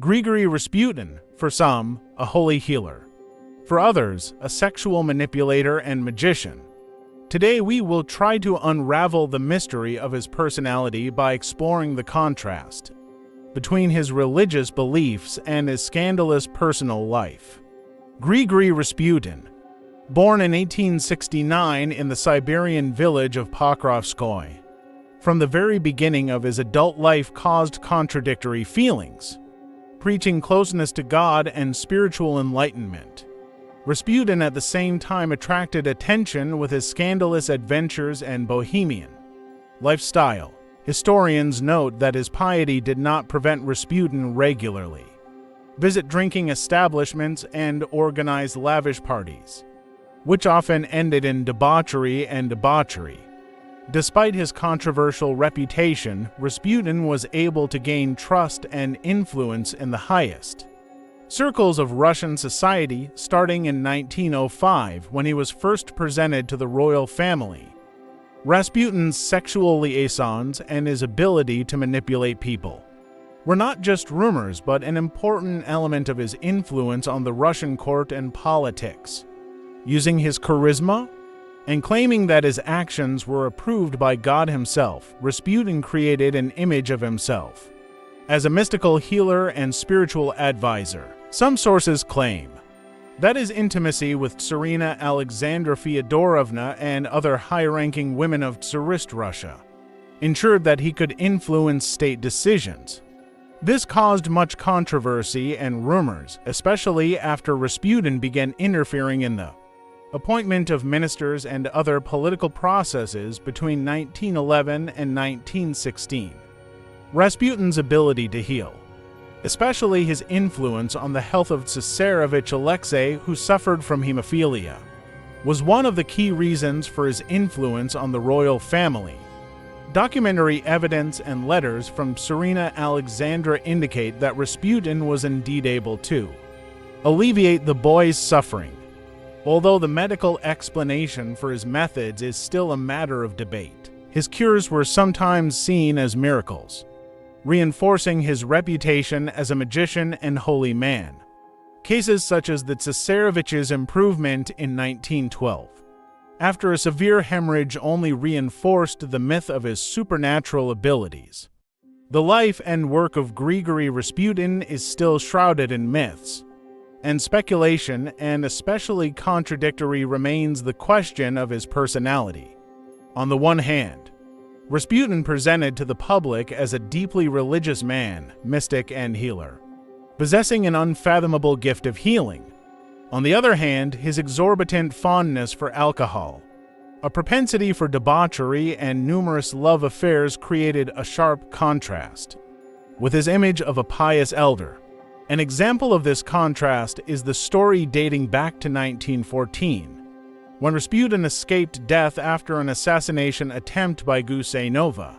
Grigory Rasputin, for some, a holy healer. For others, a sexual manipulator and magician. Today we will try to unravel the mystery of his personality by exploring the contrast between his religious beliefs and his scandalous personal life. Grigory Rasputin, born in 1869 in the Siberian village of Pokrovskoye, from the very beginning of his adult life caused contradictory feelings, preaching closeness to God and spiritual enlightenment. Rasputin at the same time attracted attention with his scandalous adventures and bohemian lifestyle. Historians note that his piety did not prevent Rasputin regularly visit drinking establishments and organize lavish parties, which often ended in debauchery and debauchery. Despite his controversial reputation, Rasputin was able to gain trust and influence in the highest circles of Russian society starting in 1905 when he was first presented to the royal family. Rasputin's sexual liaisons and his ability to manipulate people were not just rumors but an important element of his influence on the Russian court and politics. Using his charisma and claiming that his actions were approved by God himself, Rasputin created an image of himself as a mystical healer and spiritual advisor. Some sources claim that his intimacy with Tsarina Alexandra Fyodorovna and other high-ranking women of Tsarist Russia ensured that he could influence state decisions. This caused much controversy and rumors, especially after Rasputin began interfering in the appointment of ministers and other political processes between 1911 and 1916. Rasputin's ability to heal, especially his influence on the health of Tsarevich Alexei, who suffered from hemophilia, was one of the key reasons for his influence on the royal family. Documentary evidence and letters from Tsarina Alexandra indicate that Rasputin was indeed able to alleviate the boy's suffering, although the medical explanation for his methods is still a matter of debate. His cures were sometimes seen as miracles, reinforcing his reputation as a magician and holy man. Cases such as the Tsarevich's improvement in 1912, after a severe hemorrhage, only reinforced the myth of his supernatural abilities. The life and work of Grigory Rasputin is still shrouded in myths and speculation, and especially contradictory remains the question of his personality. On the one hand, Rasputin presented to the public as a deeply religious man, mystic and healer, possessing an unfathomable gift of healing. On the other hand, his exorbitant fondness for alcohol, a propensity for debauchery, and numerous love affairs created a sharp contrast with his image of a pious elder. An example of this contrast is the story dating back to 1914, when Rasputin escaped death after an assassination attempt by Guseynova,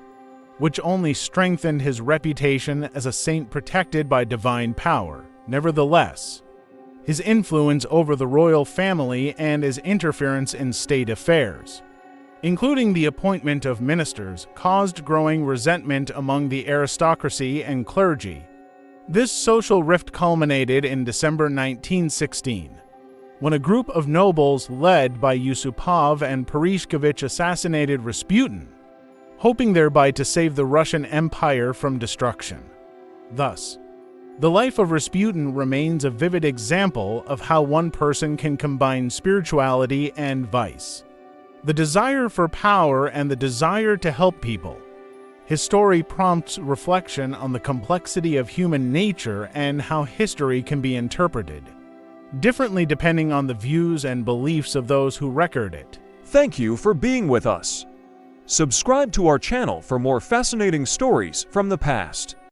which only strengthened his reputation as a saint protected by divine power. Nevertheless, his influence over the royal family and his interference in state affairs, including the appointment of ministers, caused growing resentment among the aristocracy and clergy. This social rift culminated in December 1916, when a group of nobles led by Yusupov and Perishkovich assassinated Rasputin, hoping thereby to save the Russian Empire from destruction. Thus, the life of Rasputin remains a vivid example of how one person can combine spirituality and vice, the desire for power and the desire to help people. His story prompts reflection on the complexity of human nature and how history can be interpreted differently depending on the views and beliefs of those who record it. Thank you for being with us. Subscribe to our channel for more fascinating stories from the past.